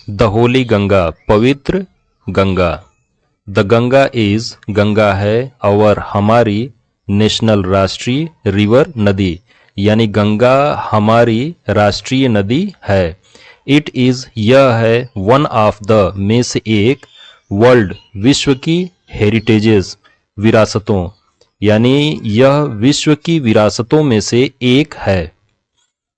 The Holi Ganga, पवित्र Ganga. The Ganga is, Ganga है और हमारी, नेशनल राष्ट्रीय, रिवर नदी, यानी गंगा हमारी राष्ट्रीय नदी है। इट इज, यह है, वन ऑफ द, में से एक, वर्ल्ड, विश्व की, हेरिटेजेस, विरासतों, यानी यह विश्व की विरासतों में से एक है।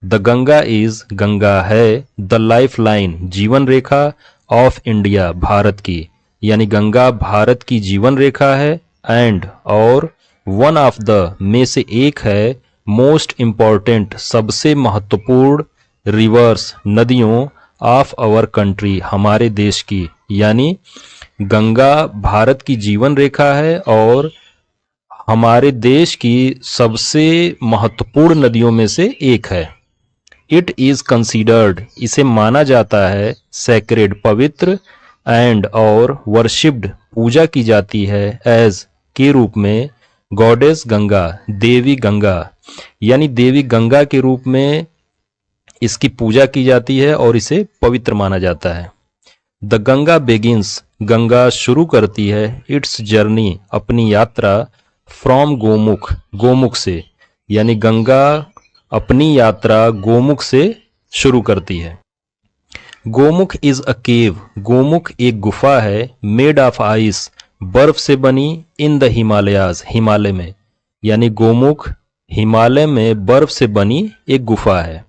द गंगा इज, गंगा है, द लाइफ लाइन, जीवन रेखा, ऑफ इंडिया, भारत की, यानी गंगा भारत की जीवन रेखा है। एंड, और, वन ऑफ द, में से एक है, मोस्ट इम्पॉर्टेंट, सबसे महत्वपूर्ण, रिवर्स, नदियों, ऑफ आवर कंट्री, हमारे देश की, यानी गंगा भारत की जीवन रेखा है और हमारे देश की सबसे महत्वपूर्ण नदियों में से एक है। इट इज कंसीडर्ड, इसे माना जाता है, सैक्रेड, पवित्र, एंड, और, वर्शिप्ड, पूजा की जाती है, एज, के रूप में, गॉडेस गंगा, देवी गंगा, यानी देवी गंगा के रूप में इसकी पूजा की जाती है और इसे पवित्र माना जाता है। द गंगा बेगिंस, गंगा शुरू करती है, इट्स जर्नी, अपनी यात्रा, फ्रॉम गोमुख, गोमुख से, यानी गंगा अपनी यात्रा गोमुख से शुरू करती है। गोमुख इज अ केव, गोमुख एक गुफा है, मेड ऑफ आइस, बर्फ से बनी, इन द हिमालयाज, हिमालय में, यानी गोमुख हिमालय में बर्फ से बनी एक गुफा है।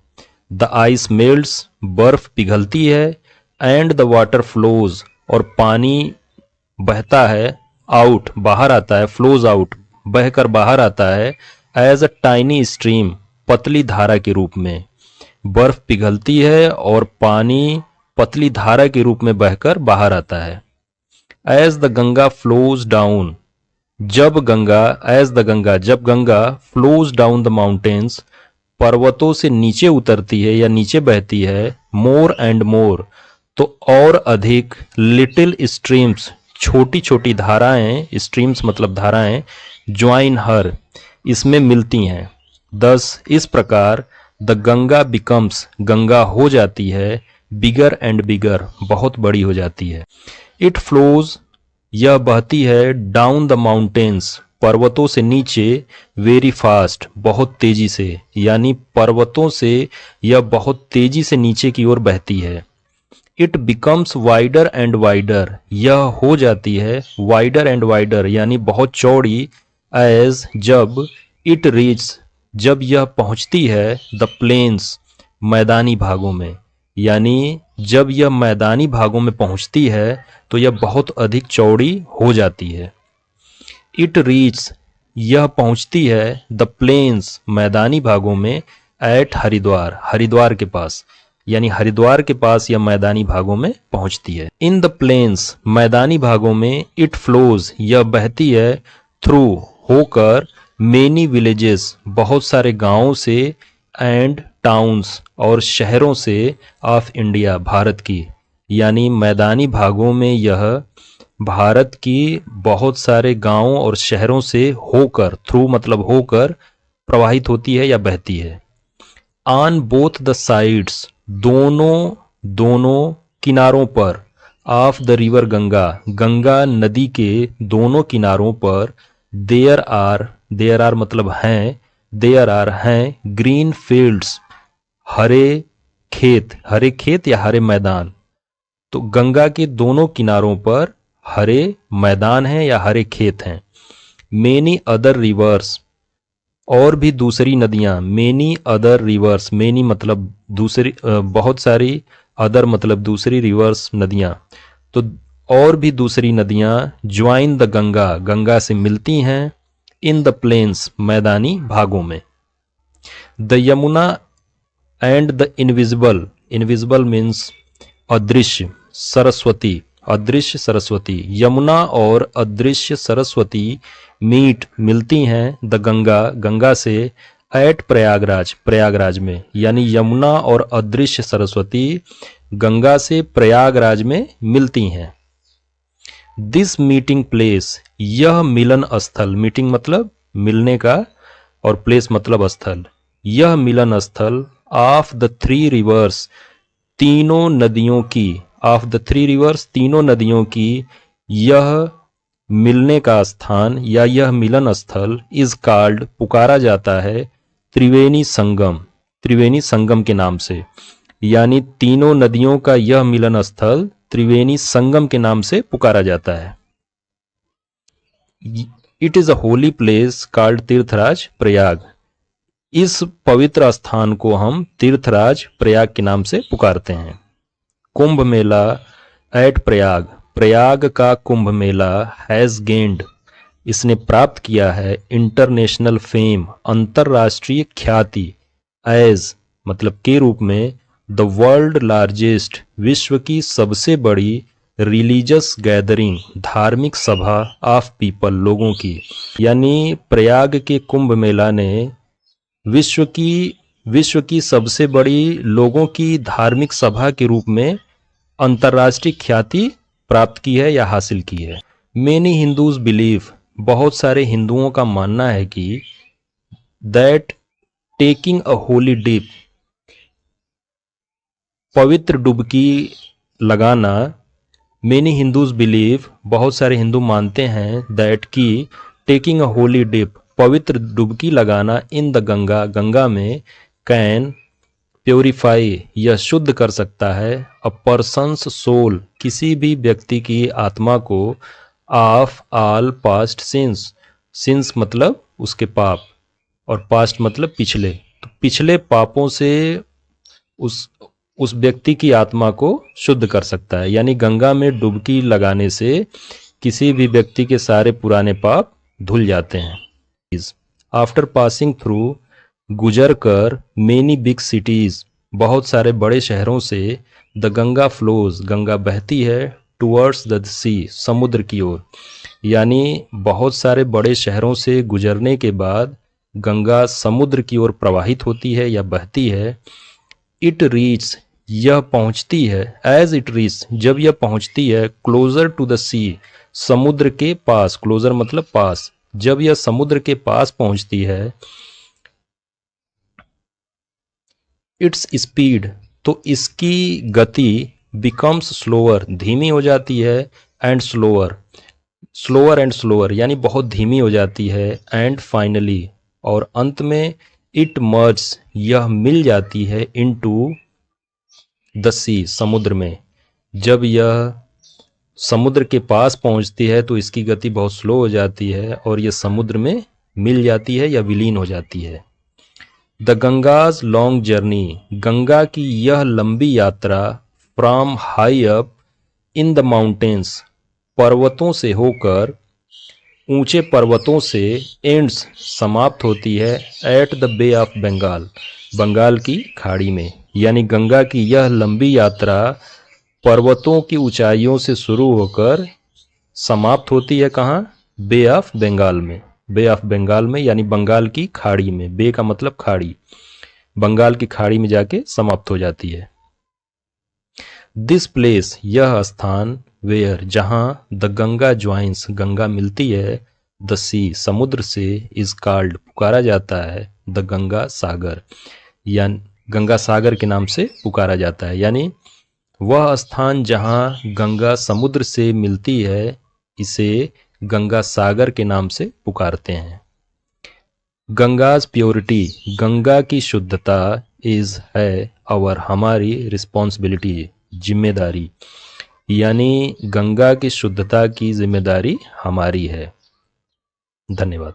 द आइस मेल्ट्स, बर्फ पिघलती है, एंड द वाटर फ्लोज, और पानी बहता है, आउट, बाहर आता है, फ्लोज आउट, बहकर बाहर आता है, एज अ टाइनी स्ट्रीम, पतली धारा के रूप में। बर्फ पिघलती है और पानी पतली धारा के रूप में बहकर बाहर आता है। As the Ganga flows down, जब गंगा, एज द गंगा, जब Ganga, flows down the mountains, पर्वतों से नीचे उतरती है या नीचे बहती है, मोर एंड मोर, तो और अधिक, लिटिल स्ट्रीम्स, छोटी छोटी धाराएं, स्ट्रीम्स मतलब धाराएं, ज्वाइन हर, इसमें मिलती हैं। दस, इस प्रकार, द गंगा बिकम्स, गंगा हो जाती है, बिगर एंड बिगर, बहुत बड़ी हो जाती है। इट फ्लोज, यह बहती है, डाउन द माउंटेन्स, पर्वतों से नीचे, वेरी फास्ट, बहुत तेजी से, यानी पर्वतों से यह बहुत तेजी से नीचे की ओर बहती है। It becomes wider and wider, यह हो जाती है, वाइडर एंड वाइडर, यानी बहुत चौड़ी, एज, जब, इट रीच, जब यह पहुंचती है, द प्लेन्स, मैदानी भागों में, यानी जब यह मैदानी भागों में पहुंचती है तो यह बहुत अधिक चौड़ी हो जाती है। इट रीच, यह पहुंचती है, द प्लेन्स, मैदानी भागों में, एट हरिद्वार, हरिद्वार के पास, यानी हरिद्वार के पास यह मैदानी भागों में पहुंचती है। इन द प्लेन्स, मैदानी भागों में, इट फ्लोज, यह बहती है, थ्रू, होकर, मेनी विलेजेस, बहुत सारे गांवों से, एंड टाउन्स, और शहरों से, ऑफ इंडिया, भारत की, यानी मैदानी भागों में यह भारत की बहुत सारे गांवों और शहरों से होकर, थ्रू मतलब होकर, प्रवाहित होती है या बहती है। ऑन बोथ द साइड्स, दोनों किनारों पर, of the river Ganga, Ganga नदी के दोनों किनारों पर, देयर आर मतलब हैं, देयर आर हैं, ग्रीन फील्ड्स, हरे खेत या हरे मैदान, तो गंगा के दोनों किनारों पर हरे मैदान हैं या हरे खेत हैं। मेनी अदर रिवर्स, और भी दूसरी नदियां, मेनी अदर रिवर्स, मेनी मतलब दूसरी, बहुत सारी, अदर मतलब दूसरी, रिवर्स नदियां, तो और भी दूसरी नदियां, ज्वाइन द गंगा, गंगा से मिलती हैं, इन द प्लेन्स, मैदानी भागों में। The Yamuna and the invisible, invisible means अदृश्य, सरस्वती, अदृश्य सरस्वती, यमुना और अदृश्य सरस्वती, मीट, मिलती हैं, द गंगा, गंगा से, एट प्रयागराज, प्रयागराज में, यानी यमुना और अदृश्य सरस्वती गंगा से प्रयागराज में मिलती हैं। दिस मीटिंग प्लेस, यह मिलन स्थल, मीटिंग मतलब मिलने का और प्लेस मतलब स्थल, यह मिलन स्थल, ऑफ द थ्री रिवर्स, तीनों नदियों की, ऑफ द थ्री रिवर्स, तीनों नदियों की यह मिलने का स्थान या यह मिलन स्थल इज कॉल्ड पुकारा जाता है त्रिवेणी संगम, त्रिवेणी संगम के नाम से। यानी तीनों नदियों का यह मिलन स्थल त्रिवेणी संगम के नाम से पुकारा जाता है। It is a holy place called Tirthraj Prayag. इस पवित्र स्थान को हम तीर्थराज प्रयाग के नाम से पुकारते हैं। कुंभ मेला एट प्रयाग, प्रयाग का कुंभ मेला हैज गेन्ड, इसने प्राप्त किया है इंटरनेशनल फेम, अंतरराष्ट्रीय ख्याति, एज मतलब के रूप में, द वर्ल्ड लार्जेस्ट, विश्व की सबसे बड़ी, रिलीजियस गैदरिंग, धार्मिक सभा, ऑफ पीपल, लोगों की। यानी प्रयाग के कुंभ मेला ने विश्व की सबसे बड़ी लोगों की धार्मिक सभा के रूप में अंतर्राष्ट्रीय ख्याति प्राप्त की है या हासिल की है। मेनी हिंदूज बिलीव, बहुत सारे हिंदुओं का मानना है कि that taking a holy dip, पवित्र डुबकी लगाना, मेनी हिंदूज बिलीव, बहुत सारे हिंदू मानते हैं, दैट की टेकिंग अ होली डिप, पवित्र डुबकी लगाना, इन द गंगा, गंगा में, कैन प्योरीफाई, यह शुद्ध कर सकता है, अ पर्सन्स सोल, किसी भी व्यक्ति की आत्मा को, of all past since, since मतलब उसके पाप और पास्ट मतलब पिछले, तो पिछले पापों से उस व्यक्ति की आत्मा को शुद्ध कर सकता है। यानी गंगा में डुबकी लगाने से किसी भी व्यक्ति के सारे पुराने पाप धुल जाते हैं। आफ्टर पासिंग थ्रू, गुजर कर, मेनी बिग सिटीज, बहुत सारे बड़े शहरों से, द गंगा फ्लोज, गंगा बहती है, टुवर्ड्स द सी, समुद्र की ओर। यानी बहुत सारे बड़े शहरों से गुजरने के बाद गंगा समुद्र की ओर प्रवाहित होती है या बहती है। इट रीच, यह पहुंचती है, एज इट रीच, जब यह पहुंचती है, क्लोजर टू द सी, समुद्र के पास, क्लोजर मतलब पास, जब यह समुद्र के पास पहुंचती है, इट्स स्पीड, तो इसकी गति, बिकम्स स्लोअर, धीमी हो जाती है, and slower, slower and slower, यानी बहुत धीमी हो जाती है, एंड फाइनली, और अंत में, इट मर्ज, यह मिल जाती है, इनटू द सी, समुद्र में। जब यह समुद्र के पास पहुंचती है तो इसकी गति बहुत स्लो हो जाती है और यह समुद्र में मिल जाती है या विलीन हो जाती है। द गंगाज लॉन्ग जर्नी, गंगा की यह लंबी यात्रा, from high up in the mountains, पर्वतों से होकर, ऊंचे पर्वतों से, एंड्स, समाप्त होती है, at the bay of Bengal, Bengal की खाड़ी में। यानी गंगा की यह लंबी यात्रा पर्वतों की ऊंचाइयों से शुरू होकर समाप्त होती है कहाँ? बे ऑफ बंगाल में, बे ऑफ बंगाल में, यानी बंगाल की खाड़ी में। बे का मतलब खाड़ी, बंगाल की खाड़ी में जाके समाप्त हो जाती है। दिस प्लेस, यह स्थान, वेयर, जहाँ, द गंगा ज्वाइंस, गंगा मिलती है, द सी, समुद्र से, इज कॉल्ड, पुकारा जाता है, द गंगा सागर, यानी गंगा सागर के नाम से पुकारा जाता है। यानी वह स्थान जहाँ गंगा समुद्र से मिलती है, इसे गंगा सागर के नाम से पुकारते हैं। गंगाज प्योरिटी, गंगा की शुद्धता, इज, है, और, हमारी, रिस्पॉन्सिबिलिटी, जिम्मेदारी, यानी गंगा की शुद्धता की जिम्मेदारी हमारी है। धन्यवाद।